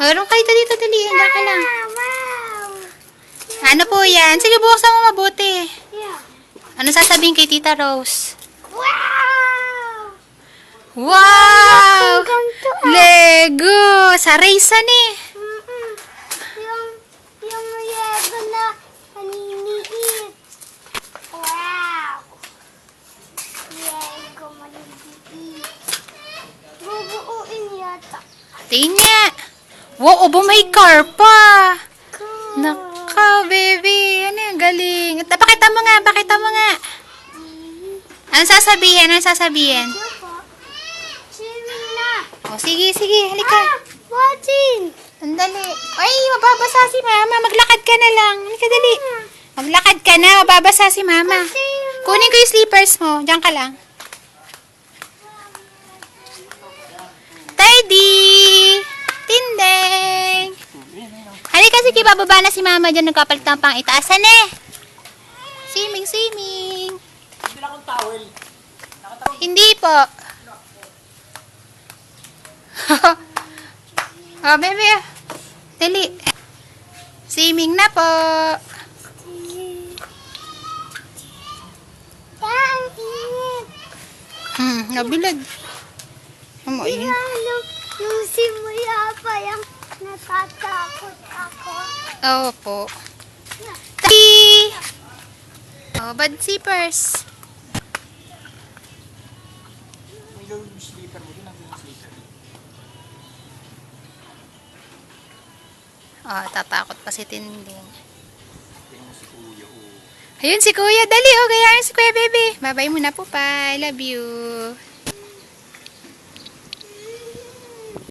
Meron kayo dito, dali. Handa ka lang. Wow! Ano po yan? Sige, buksan mo mabuti. Yeah. Ano sasabihin kay Tita Rose? Wow! Wow! Ganito Lego! Sa raisan eh. Mm-mm. Yung Lego na maliliit. Wow! Lego maliliit. Bubuuin yata. Tingin nga. Wow, obo may car pa. Cool. Naka, baby. Ano yan? Galing. Pakita mo nga, pakita mo nga. Ano sasabihin? Ano sasabihin? Swimming na. O, sige, sige. Halika. Watching. Sandali. Ay, mababasa si Mama. Maglakad ka na lang. Halika, dali. Maglakad ka na. Mababasa si Mama. Kunin ko yung slippers mo. Diyan ka lang. Tidy! Tindeng! Halika, sige. Bababa na si Mama dyan. Nagkapalit ng pang itaasan eh. Swimming, swimming. Hindi po. Oh, baby. Dali. Swimming na po. Ang init. Nabilad. Yun. Yung simula pa yung natatakot ako. Opo. Tati! Oh, bad zippers. Oh, tatakot pa si Tinding. Ayun si Kuya. Dali, oh. Gayaan si Kuya, baby. Bye-bye muna po pa. I love you.